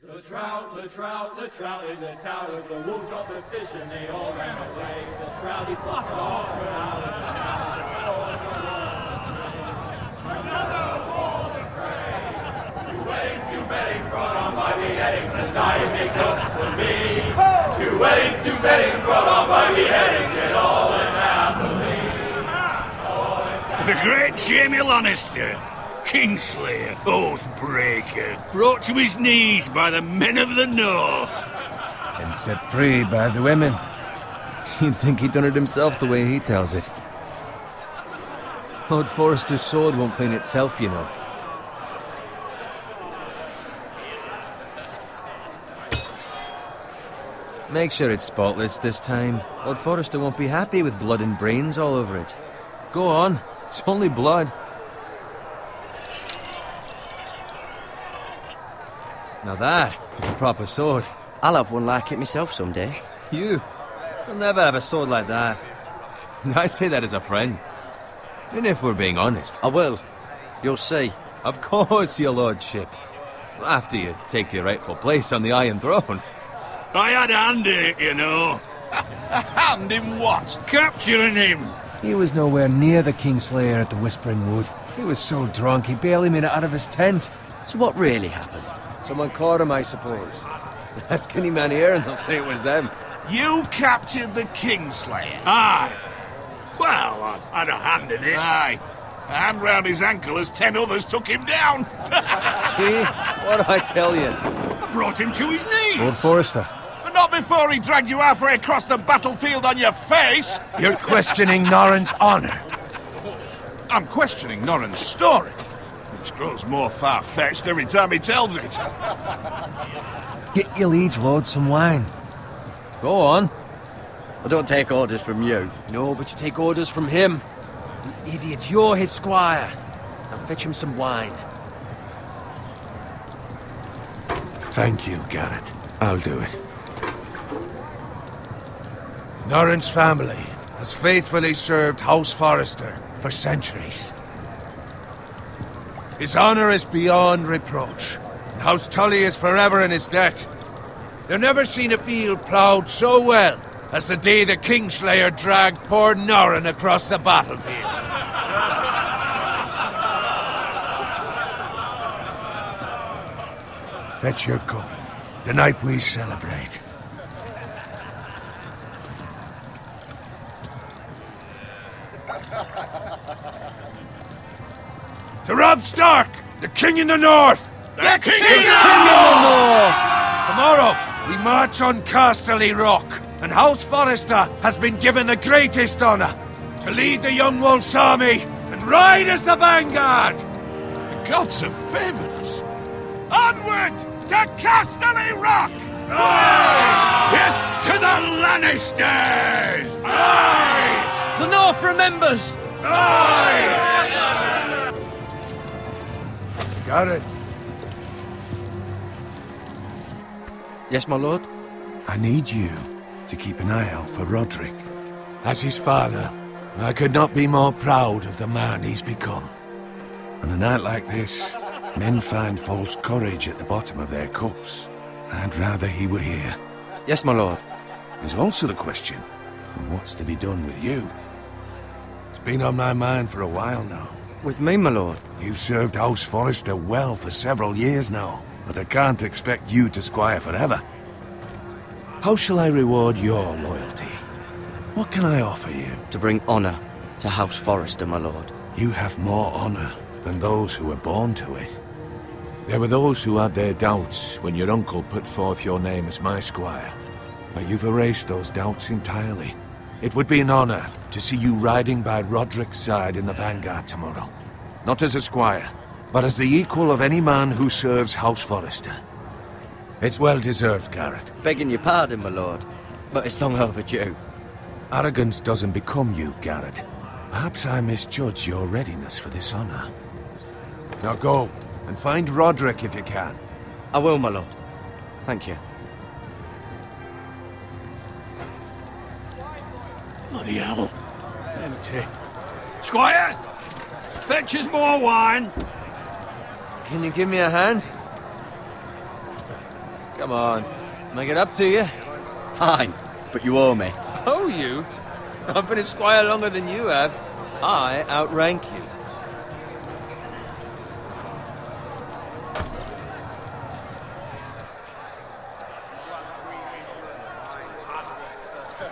The trout in the towers, the wolves dropped the fish and they all ran away. The trouty flopped off and out of the another wall to pray. Two weddings brought on by beheadings, and dying make cups for me. Two weddings brought on by beheadings, yet all is happily. The great Jamie Lannister, Kingslayer, Oathbreaker, brought to his knees by the men of the North. And set free by the women. You'd think he'd done it himself the way he tells it. Lord Forrester's sword won't clean itself, you know. Make sure it's spotless this time. Lord Forrester won't be happy with blood and brains all over it. Go on, it's only blood. Now that is a proper sword. I'll have one like it myself someday. You'll never have a sword like that. I say that as a friend. And if we're being honest. I will. You'll see. Of course, your lordship. After you take your rightful place on the Iron Throne. I had a hand in it, you know. A hand in what? Capturing him. He was nowhere near the Kingslayer at the Whispering Wood. He was so drunk he barely made it out of his tent. So what really happened? Someone caught him, I suppose. Ask any man here and they'll say it was them. You captured the Kingslayer? Aye. Well, I had a hand in it. Aye. A hand round his ankle as 10 others took him down. See? What do I tell you? I brought him to his knees. Lord Forrester. But not before he dragged you halfway across the battlefield on your face. You're questioning Norrin's honor. I'm questioning Norrin's story, which grows more far-fetched every time he tells it. Get your liege lord some wine. Go on. I don't take orders from you. No, but you take orders from him. You idiot, you're his squire. Now fetch him some wine. Thank you, Garrett. I'll do it. Norrin's family has faithfully served House Forrester for centuries. His honor is beyond reproach, and House Tully is forever in his debt. They've never seen a field ploughed so well as the day the Kingslayer dragged poor Norrin across the battlefield. Fetch your cup. Tonight we celebrate. To Robb Stark, the King in the North! The King in the North! Tomorrow, we march on Casterly Rock, and House Forrester has been given the greatest honor to lead the Young Wolf's army and ride as the vanguard! The gods have favored us. Onward to Casterly Rock! Aye! Death to the Lannisters! Aye! The North remembers! Aye! Garrett, Yes, my lord? I need you to keep an eye out for Roderick. As his father, I could not be more proud of the man he's become. On a night like this, men find false courage at the bottom of their cups. I'd rather he were here. Yes, my lord. There's also the question of what's to be done with you. It's been on my mind for a while now. With me, my lord? You've served House Forrester well for several years now, but I can't expect you to squire forever. How shall I reward your loyalty? What can I offer you? To bring honor to House Forrester, my lord. You have more honor than those who were born to it. There were those who had their doubts when your uncle put forth your name as my squire. But you've erased those doubts entirely. It would be an honor to see you riding by Roderick's side in the vanguard tomorrow. Not as a squire, but as the equal of any man who serves House Forrester. It's well deserved, Garrett. Begging your pardon, my lord, but it's long overdue. Arrogance doesn't become you, Garrett. Perhaps I misjudge your readiness for this honor. Now go, and find Roderick if you can. I will, my lord. Thank you. Bloody hell. Empty. Squire! Fetch us more wine. Can you give me a hand? Come on. Make it up to you. Fine, but you owe me. Oh, you? I've been a squire longer than you have. I outrank you.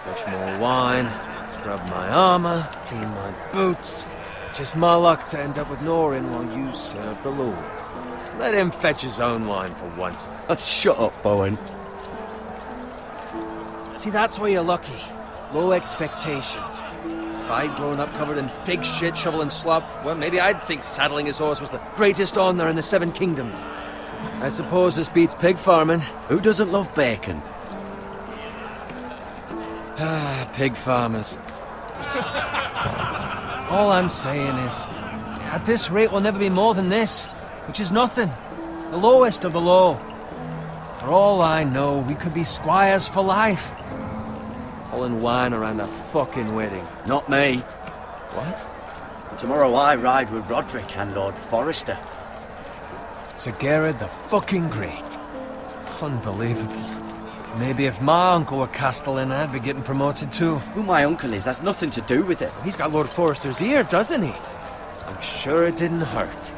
Fetch more wine, scrub my armor, clean my boots. Just my luck to end up with Norin while you serve the Lord. Let him fetch his own wine for once. Oh, shut up, Bowen. See, that's where you're lucky. Low expectations. If I'd grown up covered in pig shit, shovel and slop, well, maybe I'd think saddling his horse was the greatest honor in the Seven Kingdoms. I suppose this beats pig farming. Who doesn't love bacon? Ah, pig farmers. All I'm saying is, at this rate we'll never be more than this, which is nothing. The lowest of the low. For all I know, we could be squires for life. Hauling wine around a fucking wedding. Not me. What? Tomorrow I ride with Roderick and Lord Forrester. Sir Gerard the fucking Great. Unbelievable. Maybe if my uncle were Castellan, I'd be getting promoted too. Who my uncle is has nothing to do with it. He's got Lord Forrester's ear, doesn't he? I'm sure it didn't hurt.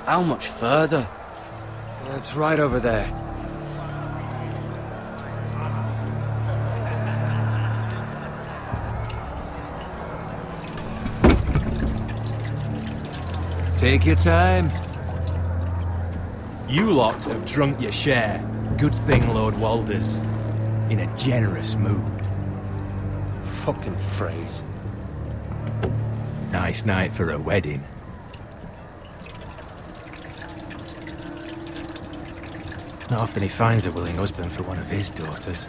How much further? It's right over there. Take your time. You lot have drunk your share. Good thing Lord Walder's in a generous mood. Fucking phrase. Nice night for a wedding. Not often he finds a willing husband for one of his daughters.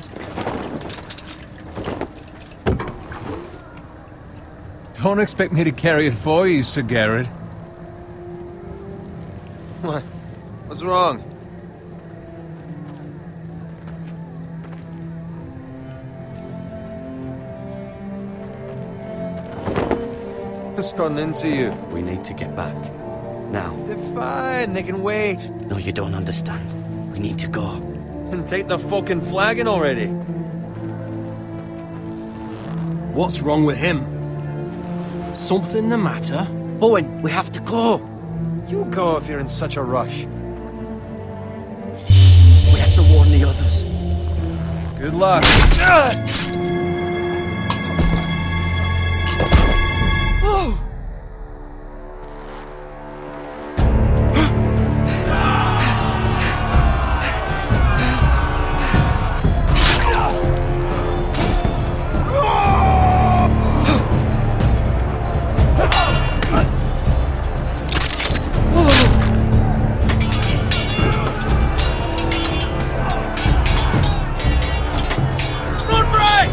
Don't expect me to carry it for you, Sir Gerard. What? What's wrong? What's gotten into you? We need to get back. Now. They're fine, they can wait. No, you don't understand. We need to go. And take the fucking flagon already. What's wrong with him? Something the matter? Bowen, we have to go. You go if you're in such a rush. We have to warn the others. Good luck. Oh! Run, Frank!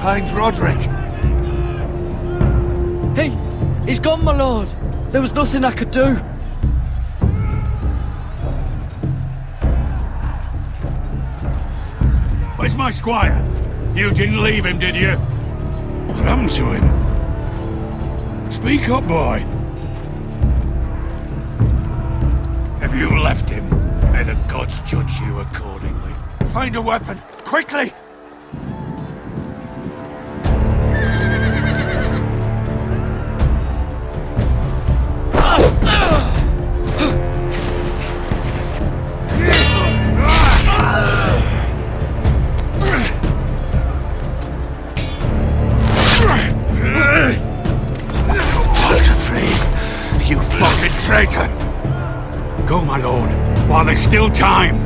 Find Roderick. Hey, he's gone, my lord. There was nothing I could do. Where's my squire? You didn't leave him, did you? What happened to him? Speak up, boy. Have you left him? May the gods judge you accordingly. Find a weapon, quickly! Traitor! Go, my lord, while there's still time.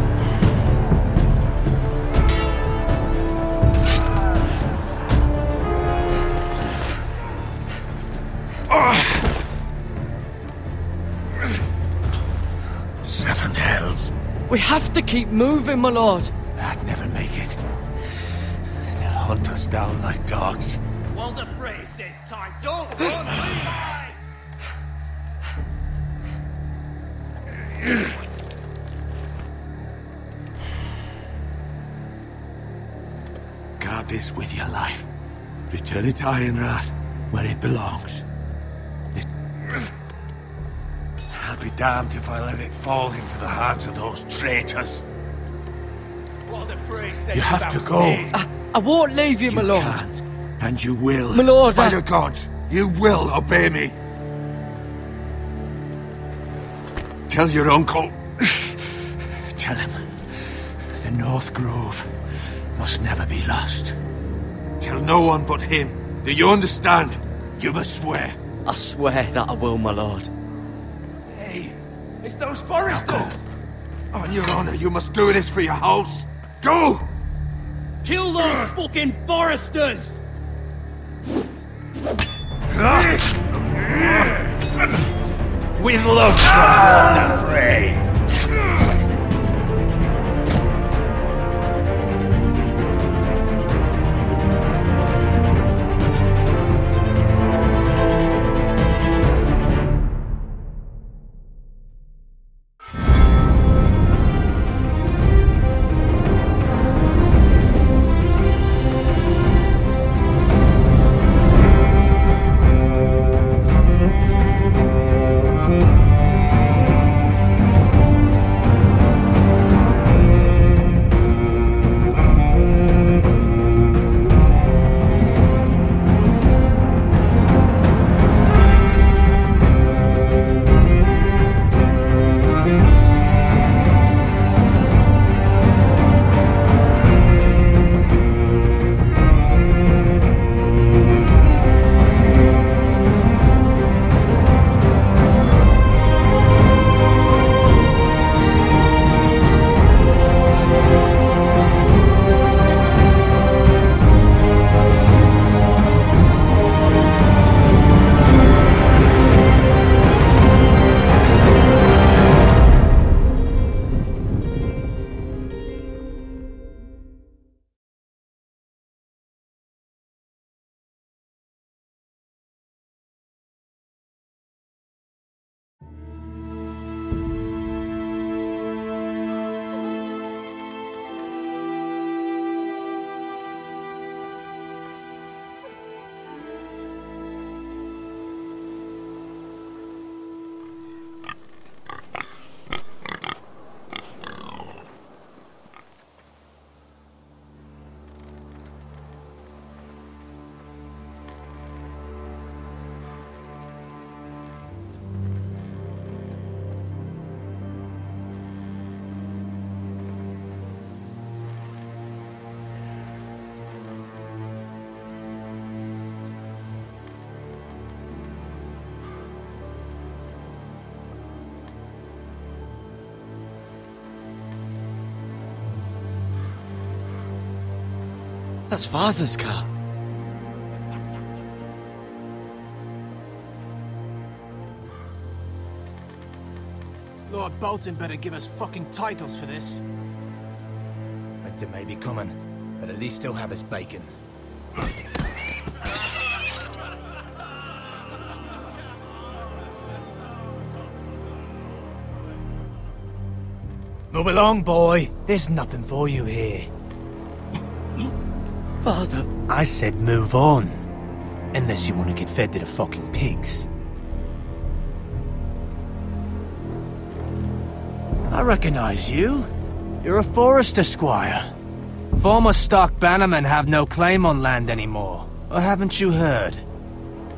Seven hells. We have to keep moving, my lord. I'd never make it. They'll hunt us down like dogs. Walder Frey says time. Don't run, Levi! Guard this with your life. Return it to Ironrath, where it belongs. I'll be damned if I let it fall into the hands of those traitors. Walder Frey says You have to go. I won't leave you, my lord. Can, and you will. My lord, By the gods, you will obey me. Tell your uncle. Tell him the North Grove must never be lost. Tell no one but him. Do you understand? You must swear. I swear that I will, my lord. Hey, it's those foresters! Go. On your honor, you must do this for your house. Go! Kill those fucking foresters! With love from Walder Frey. That's Father's car. Lord Bolton better give us fucking titles for this. Winter may be coming, but at least still have his bacon. Move along, boy. There's nothing for you here. Father, I said move on. Unless you want to get fed to the fucking pigs. I recognize you. You're a Forester squire. Former Stark bannermen have no claim on land anymore. Or haven't you heard?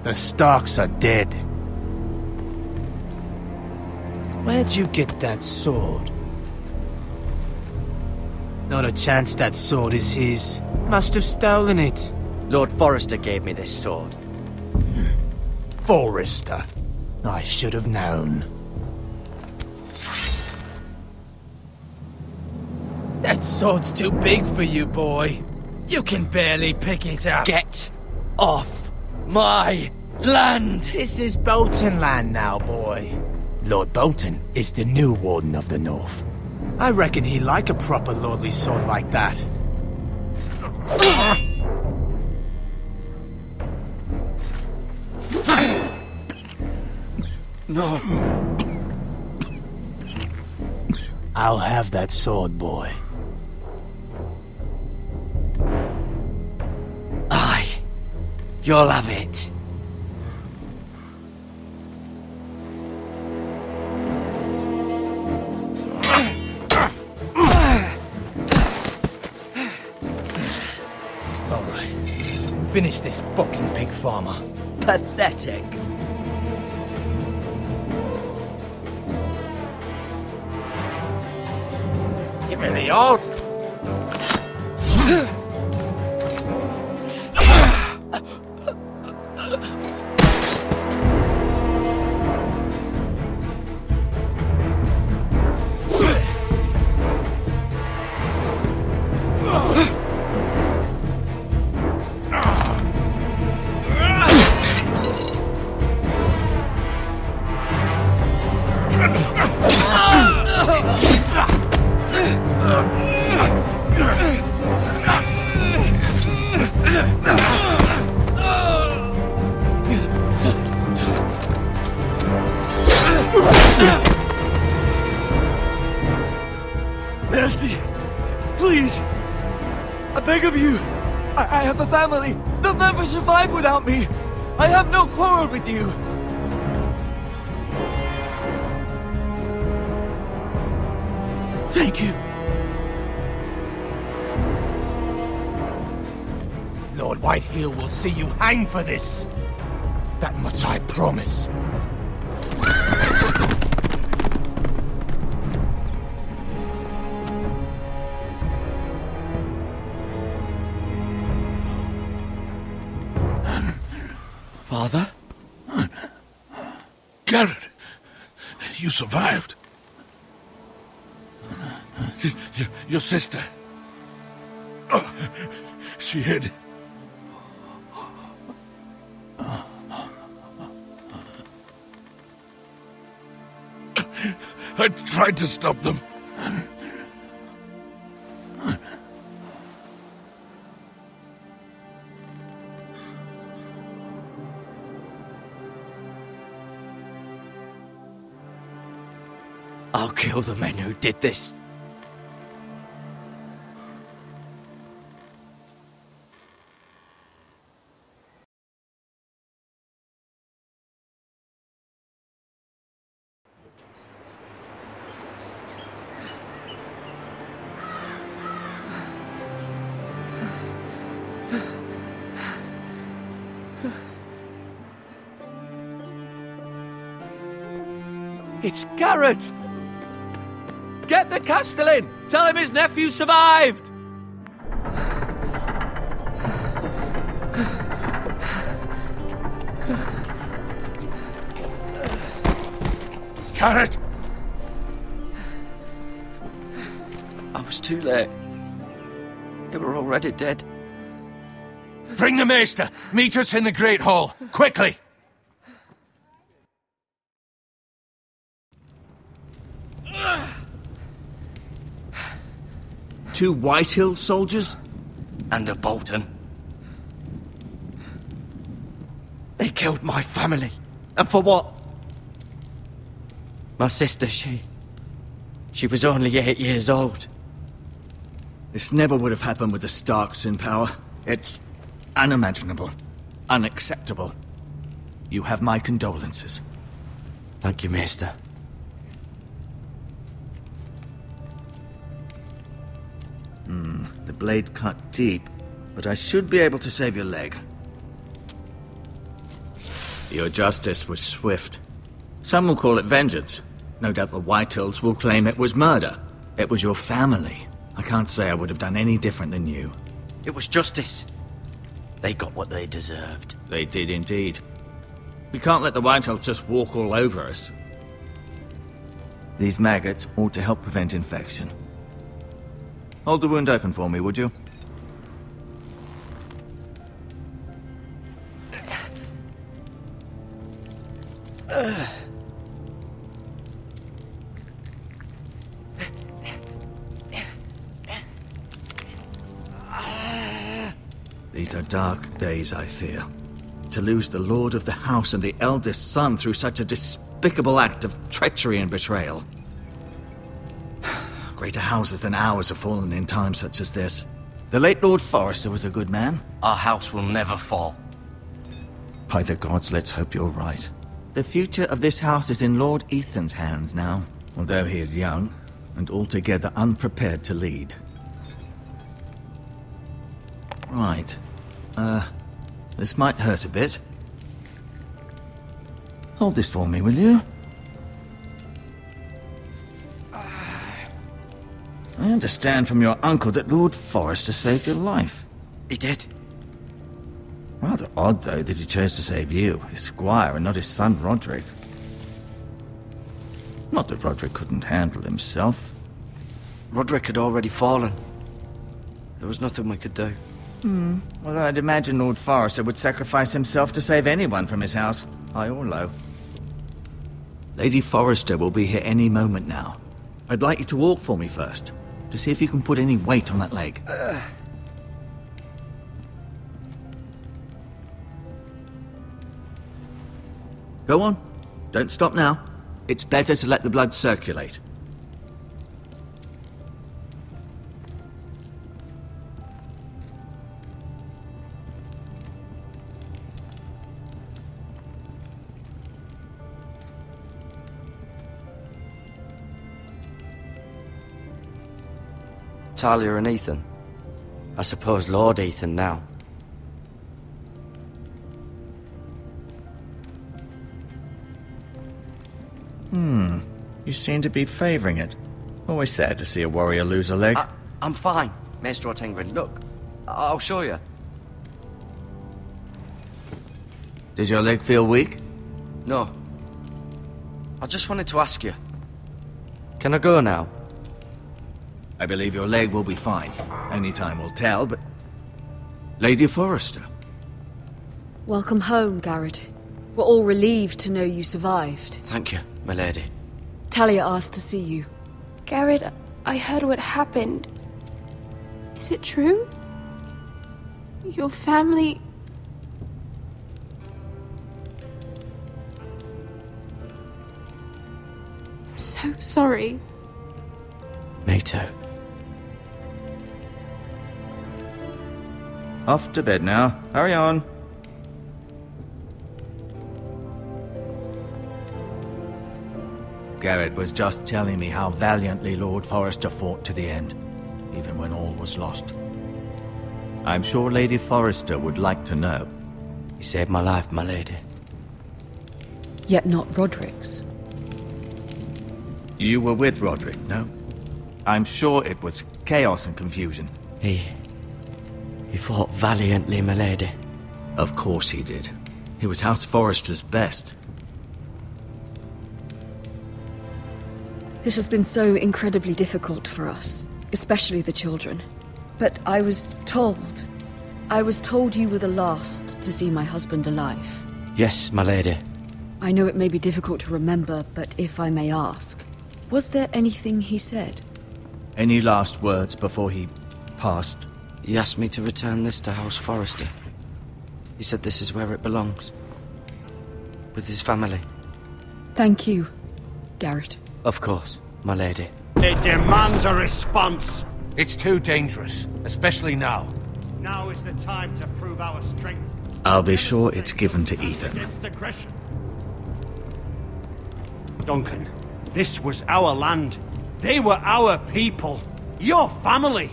The Starks are dead. Where'd you get that sword? Not a chance that sword is his. Must have stolen it. Lord Forrester gave me this sword. Forester. I should have known. That sword's too big for you, boy. You can barely pick it up. Get off my land! This is Bolton land now, boy. Lord Bolton is the new Warden of the North. I reckon he'd like a proper lordly sword like that. No. I'll have that sword, boy. Aye. You'll have it. Alright. Finish this fucking pig farmer. Pathetic. You really are. Mercy! Please! I beg of you! I have a family! They'll never survive without me! I have no quarrel with you! Thank you! Lord Whitehill will see you hang for this. That much I promise. Father? Garrett, you survived. Your sister. Oh, she hid. I tried to stop them. I'll kill the men who did this. It's Garrett! Get the Castellan! Tell him his nephew survived! Garrett! I was too late. They were already dead. Bring the maester! Meet us in the Great Hall! Quickly! Two Whitehill soldiers? And a Bolton. They killed my family. And for what? My sister, she She was only 8 years old. This never would have happened with the Starks in power. It's unimaginable. Unacceptable. You have my condolences. Thank you, Maester. The blade cut deep, but I should be able to save your leg. Your justice was swift. Some will call it vengeance. No doubt the Whitehills will claim it was murder. It was your family. I can't say I would have done any different than you. It was justice. They got what they deserved. They did indeed. We can't let the Whitehills just walk all over us. These maggots ought to help prevent infection. Hold the wound open for me, would you? These are dark days, I fear. To lose the lord of the house and the eldest son through such a despicable act of treachery and betrayal. Greater houses than ours have fallen in times such as this. The late Lord Forrester was a good man. Our house will never fall. By the gods, let's hope you're right. The future of this house is in Lord Ethan's hands now, although he is young and altogether unprepared to lead. Right. This might hurt a bit. Hold this for me, will you? I understand from your uncle that Lord Forrester saved your life. He did. Rather odd, though, that he chose to save you, his squire, and not his son Roderick. Not that Roderick couldn't handle himself. Roderick had already fallen. There was nothing we could do. Well, I'd imagine Lord Forrester would sacrifice himself to save anyone from his house, high or low. Lady Forrester will be here any moment now. I'd like you to walk for me first, to see if you can put any weight on that leg. Go on. Don't stop now. It's better to let the blood circulate. Talia and Ethan. I suppose Lord Ethan now. You seem to be favoring it. Always sad to see a warrior lose a leg. I'm fine, Maester Ortengrin. Look, I'll show you. Did your leg feel weak? No. I just wanted to ask you. Can I go now? I believe your leg will be fine. Only time will tell, but... Lady Forrester. Welcome home, Garrett. We're all relieved to know you survived. Thank you, my lady. Talia asked to see you. Garrett, I heard what happened. Is it true? Your family... I'm so sorry. Me too. Off to bed now. Hurry on. Garrett was just telling me how valiantly Lord Forrester fought to the end, even when all was lost. I'm sure Lady Forrester would like to know. He saved my life, my lady. Yet not Roderick's. You were with Roderick, no? I'm sure it was chaos and confusion. He fought valiantly, my lady. Of course he did. He was House Forrester's best. This has been so incredibly difficult for us, especially the children. But I was told you were the last to see my husband alive. Yes, my lady. I know it may be difficult to remember, but if I may ask, was there anything he said? Any last words before he passed? He asked me to return this to House Forrester. He said this is where it belongs. With his family. Thank you, Garrett. Of course, my lady. It demands a response. It's too dangerous, especially now. Now is the time to prove our strength. I'll be sure it's given to Ethan. Against aggression. Duncan, this was our land. They were our people. Your family.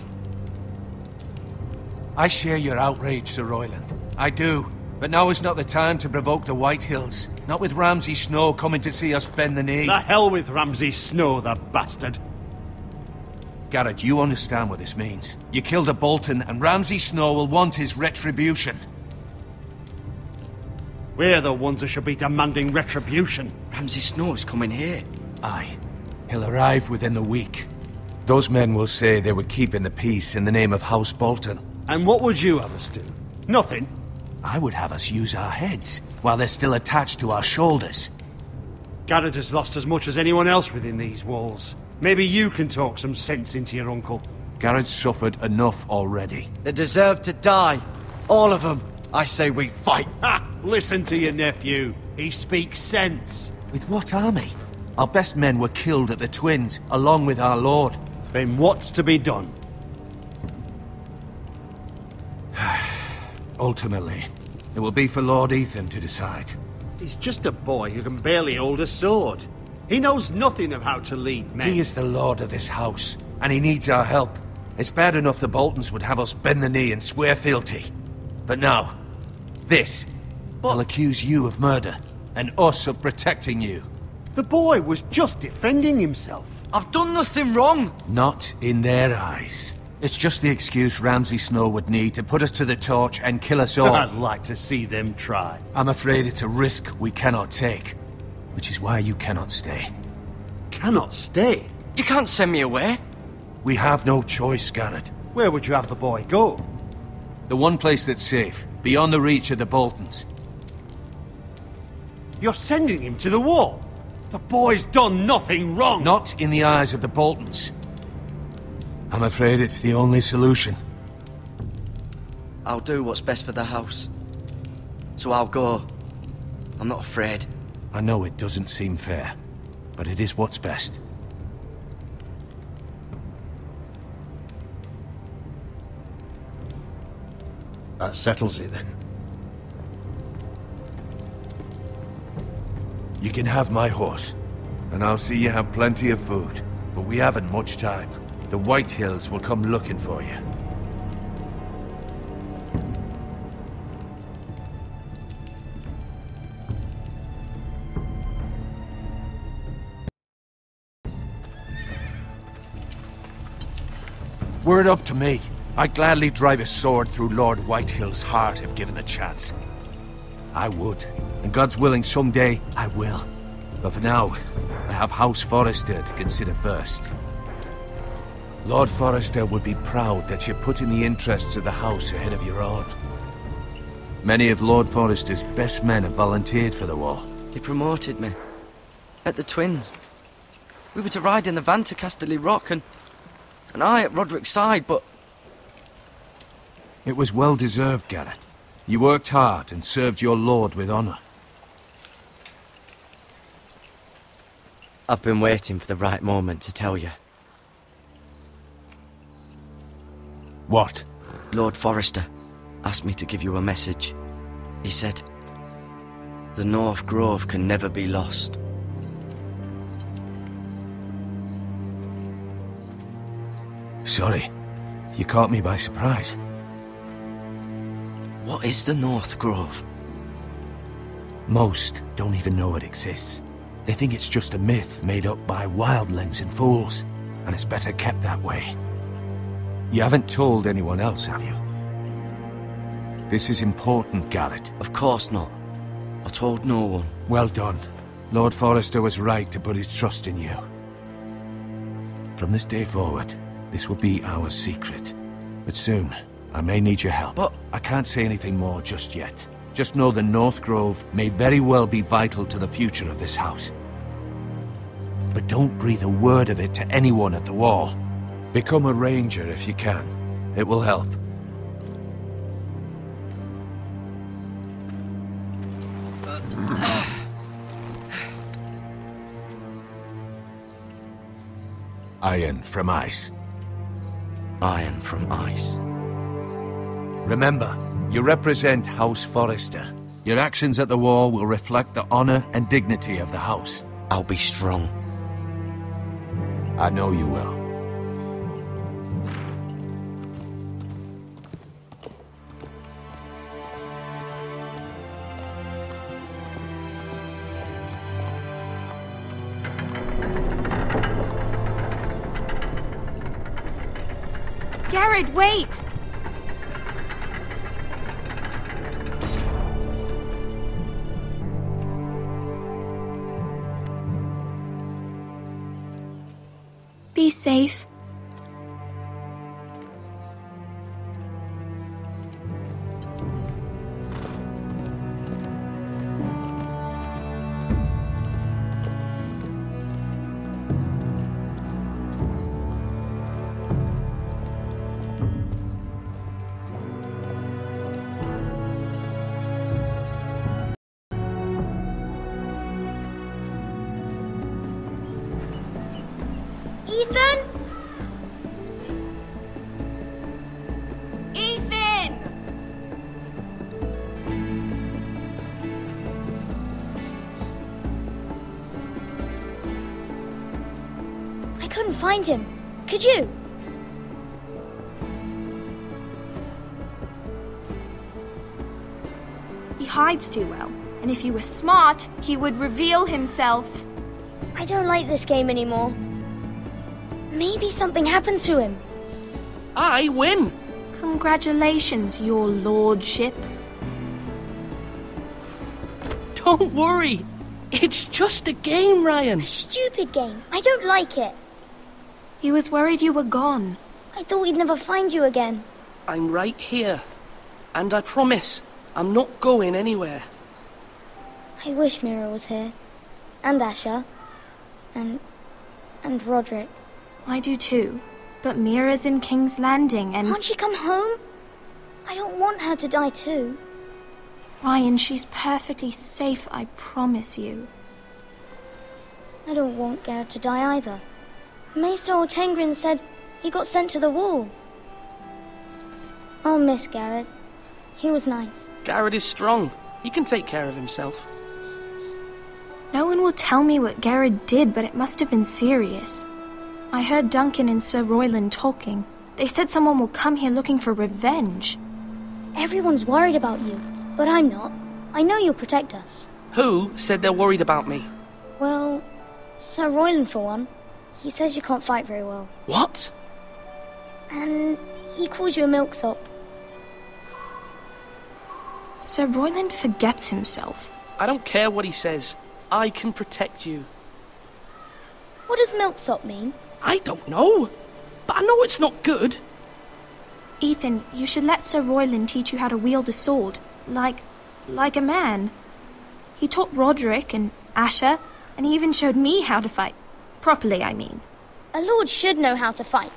I share your outrage, Sir Royland. I do. But now is not the time to provoke the White Hills. Not with Ramsay Snow coming to see us bend the knee. The hell with Ramsay Snow, the bastard. Garrett, you understand what this means. You killed a Bolton, and Ramsay Snow will want his retribution. We're the ones who should be demanding retribution. Ramsay Snow's coming here. Aye. He'll arrive within the week. Those men will say they were keeping the peace in the name of House Bolton. And what would you have us do? Nothing. I would have us use our heads, while they're still attached to our shoulders. Garrett has lost as much as anyone else within these walls. Maybe you can talk some sense into your uncle. Garrett's suffered enough already. They deserve to die. All of them. I say we fight. Ha! Listen to your nephew. He speaks sense. With what army? Our best men were killed at the Twins, along with our lord. Then what's to be done? Ultimately, it will be for Lord Ethan to decide. He's just a boy who can barely hold a sword. He knows nothing of how to lead men. He is the lord of this house, and he needs our help. It's bad enough the Boltons would have us bend the knee and swear fealty. But now, this will accuse you of murder, and us of protecting you. The boy was just defending himself. I've done nothing wrong. Not in their eyes. It's just the excuse Ramsay Snow would need to put us to the torch and kill us all. I'd like to see them try. I'm afraid it's a risk we cannot take, which is why you cannot stay. Cannot stay? You can't send me away. We have no choice, Garrett. Where would you have the boy go? The one place that's safe, beyond the reach of the Boltons. You're sending him to the wall? The boy's done nothing wrong! Not in the eyes of the Boltons. I'm afraid it's the only solution. I'll do what's best for the house. So I'll go. I'm not afraid. I know it doesn't seem fair, but it is what's best. That settles it, then. You can have my horse, and I'll see you have plenty of food. But we haven't much time. The White Hills will come looking for you. Were it up to me, I'd gladly drive a sword through Lord Whitehill's heart if given a chance. I would, and God's willing someday I will. But for now, I have House Forrester to consider first. Lord Forrester would be proud that you're putting the interests of the house ahead of your own. Many of Lord Forrester's best men have volunteered for the war. He promoted me. At the Twins. We were to ride in the van to Casterly Rock, and I at Roderick's side, but... It was well deserved, Garrett. You worked hard and served your lord with honor. I've been waiting for the right moment to tell you. What? Lord Forrester asked me to give you a message. He said, the North Grove can never be lost. Sorry. You caught me by surprise. What is the North Grove? Most don't even know it exists. They think it's just a myth made up by wildlings and fools, and it's better kept that way. You haven't told anyone else, have you? This is important, Garrett. Of course not. I told no one. Well done. Lord Forrester was right to put his trust in you. From this day forward, this will be our secret. But soon, I may need your help. But I can't say anything more just yet. Just know the North Grove may very well be vital to the future of this house. But don't breathe a word of it to anyone at the wall. Become a ranger if you can. It will help. Iron from ice. Iron from ice. Remember, you represent House Forrester. Your actions at the war will reflect the honor and dignity of the house. I'll be strong. I know you will. Garrett, wait! Be safe. Ethan? Ethan! I couldn't find him. Could you? He hides too well, and if he were smart, he would reveal himself. I don't like this game anymore. Maybe something happened to him. I win! Congratulations, your lordship. Don't worry. It's just a game, Ryan. Stupid game. I don't like it. He was worried you were gone. I thought we'd never find you again. I'm right here. And I promise, I'm not going anywhere. I wish Mira was here. And Asher. And Roderick. I do too. But Mira's in King's Landing and... Can't she come home? I don't want her to die too. Ryan, she's perfectly safe, I promise you. I don't want Garrett to die either. Maester Ortengrin said he got sent to the wall. I'll miss Garrett. He was nice. Garrett is strong. He can take care of himself. No one will tell me what Garrett did, but it must have been serious. I heard Duncan and Sir Royland talking. They said someone will come here looking for revenge. Everyone's worried about you, but I'm not. I know you'll protect us. Who said they're worried about me? Well, Sir Royland for one. He says you can't fight very well. What? And he calls you a milksop. Sir Royland forgets himself. I don't care what he says. I can protect you. What does milksop mean? I don't know, but I know it's not good. Ethan, you should let Sir Royland teach you how to wield a sword. Like a man. He taught Roderick and Asher, and he even showed me how to fight. Properly, I mean. A lord should know how to fight.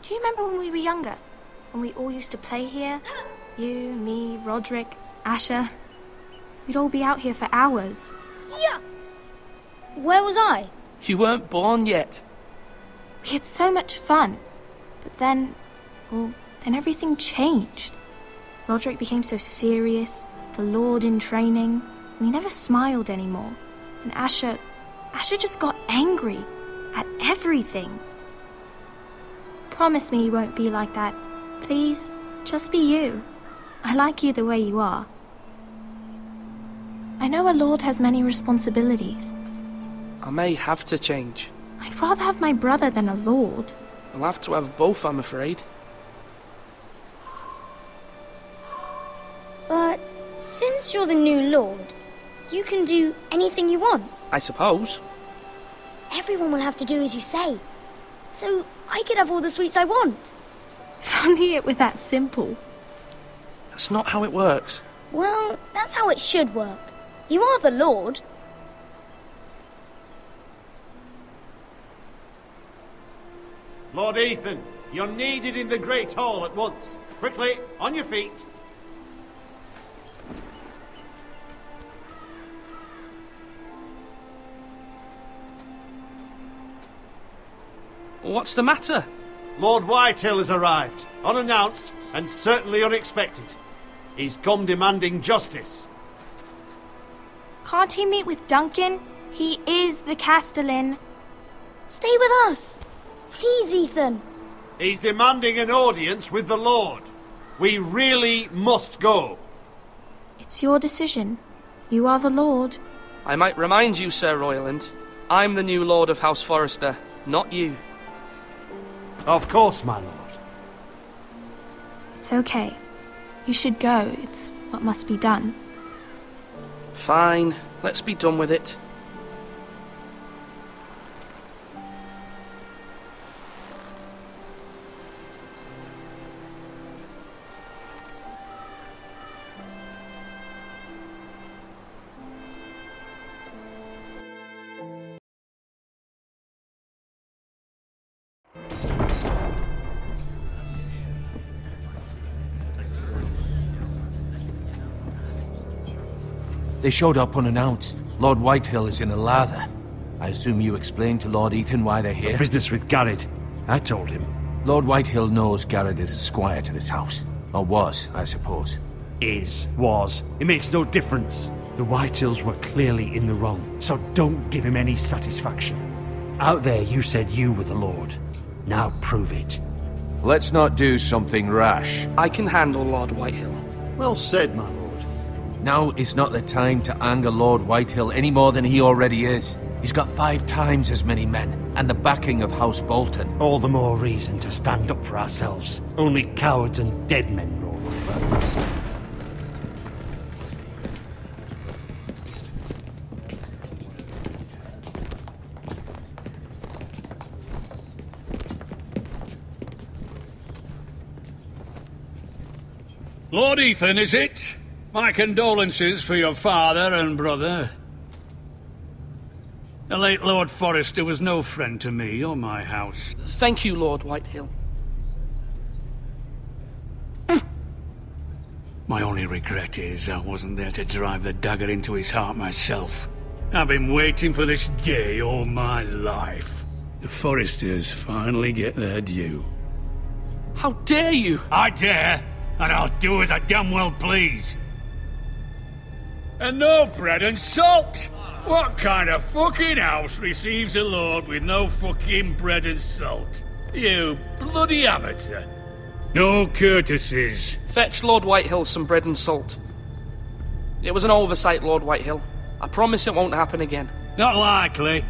Do you remember when we were younger? When we all used to play here? You, me, Roderick, Asher. We'd all be out here for hours. Yeah. Where was I? You weren't born yet. We had so much fun. But then everything changed. Roderick became so serious, the Lord in training, and he never smiled anymore. And Asher just got angry at everything. Promise me you won't be like that. Please, just be you. I like you the way you are. I know a lord has many responsibilities. I may have to change. I'd rather have my brother than a lord. I'll have to have both, I'm afraid. But since you're the new lord, you can do anything you want. I suppose. Everyone will have to do as you say. So I could have all the sweets I want. If only it were that simple. That's not how it works. Well, that's how it should work. You are the lord. Lord Ethan, you're needed in the Great Hall at once. Quickly, on your feet. What's the matter? Lord Whitehill has arrived, unannounced and certainly unexpected. He's come demanding justice. Can't he meet with Duncan? He is the Castellan. Stay with us. Please, Ethan. He's demanding an audience with the Lord. We really must go. It's your decision. You are the Lord. I might remind you, Sir Royland, I'm the new Lord of House Forrester, not you. Of course, my lord. It's okay. You should go. It's what must be done. Fine, let's be done with it. They showed up unannounced. Lord Whitehill is in a lather. I assume you explained to Lord Ethan why they're here? Business with Garrett. I told him. Lord Whitehill knows Garrett is a squire to this house. Or was, I suppose. Was. It makes no difference. The Whitehills were clearly in the wrong, so don't give him any satisfaction. Out there you said you were the Lord. Now prove it. Let's not do something rash. I can handle Lord Whitehill. Well said, my lord. Now is not the time to anger Lord Whitehill any more than he already is. He's got 5 times as many men, and the backing of House Bolton. All the more reason to stand up for ourselves. Only cowards and dead men roll over. Lord Ethan, is it? My condolences for your father and brother. The late Lord Forrester was no friend to me or my house. Thank you, Lord Whitehill. My only regret is I wasn't there to drive the dagger into his heart myself. I've been waiting for this day all my life. The Forresters finally get their due. How dare you! I dare, and I'll do as I damn well please. And no bread and salt! What kind of fucking house receives a lord with no fucking bread and salt? You bloody amateur. No courtesies. Fetch Lord Whitehill some bread and salt. It was an oversight, Lord Whitehill. I promise it won't happen again. Not likely.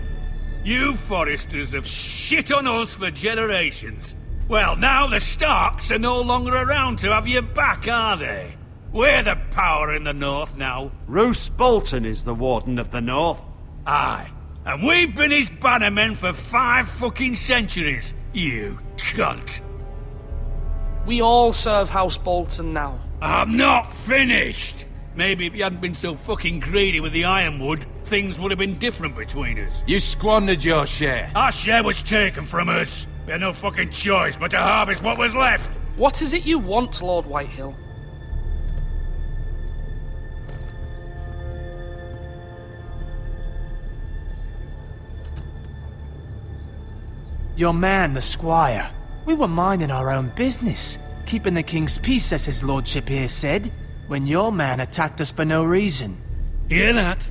You Forresters have shit on us for generations. Well, now the Starks are no longer around to have your back, are they? We're the power in the north now. Roose Bolton is the Warden of the North. Aye. And we've been his bannermen for 5 fucking centuries, you cunt. We all serve House Bolton now. I'm not finished. Maybe if you hadn't been so fucking greedy with the ironwood, things would have been different between us. You squandered your share. Our share was taken from us. We had no fucking choice but to harvest what was left. What is it you want, Lord Whitehill? Your man, the squire. We were minding our own business, keeping the king's peace, as his lordship here said, when your man attacked us for no reason. Hear that?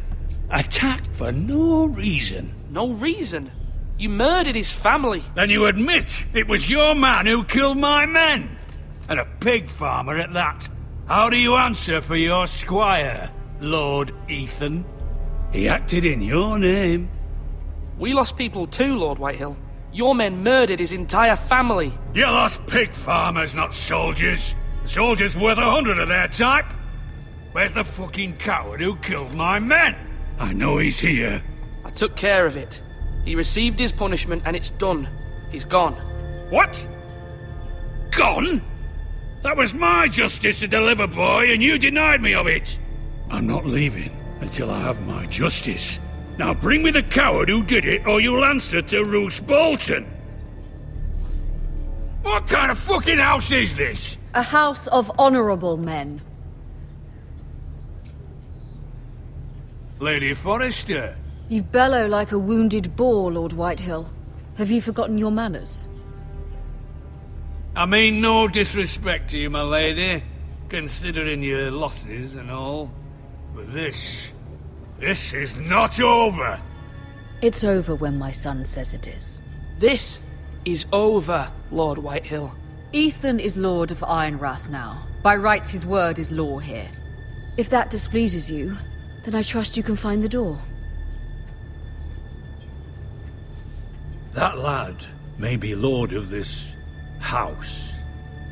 Attacked for no reason. No reason? You murdered his family. Then you admit it was your man who killed my men. And a pig farmer at that. How do you answer for your squire, Lord Ethan? He acted in your name. We lost people too, Lord Whitehill. Your men murdered his entire family. You lost pig farmers, not soldiers. The soldiers worth 100 of their type. Where's the fucking coward who killed my men? I know he's here. I took care of it. He received his punishment and it's done. He's gone. What? Gone? That was my justice to deliver, boy, and you denied me of it. I'm not leaving until I have my justice. Now bring me the coward who did it, or you'll answer to Roose Bolton. What kind of fucking house is this? A house of honorable men. Lady Forrester. You bellow like a wounded boar, Lord Whitehill. Have you forgotten your manners? I mean no disrespect to you, my lady, considering your losses and all. But this is not over. It's over when my son says it is. This is over, Lord Whitehill. Ethan is Lord of Ironrath now. By rights, his word is law here. If that displeases you, then I trust you can find the door. That lad may be lord of this house,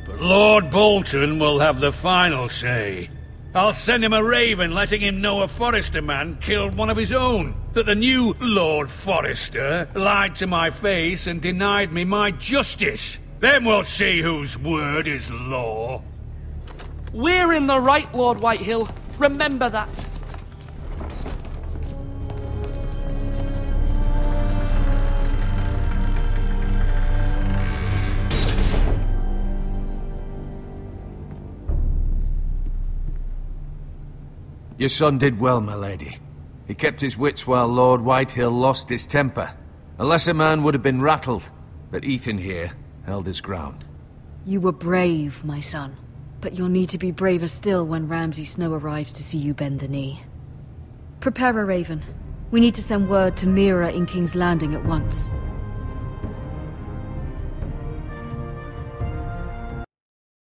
but Lord Bolton will have the final say. I'll send him a raven letting him know a Forrester man killed one of his own, that the new Lord Forrester lied to my face and denied me my justice. Then we'll see whose word is law. We're in the right, Lord Whitehill. Remember that. Your son did well, my lady. He kept his wits while Lord Whitehill lost his temper. A lesser man would have been rattled, but Ethan here held his ground. You were brave, my son. But you'll need to be braver still when Ramsay Snow arrives to see you bend the knee. Prepare a raven. We need to send word to Mira in King's Landing at once.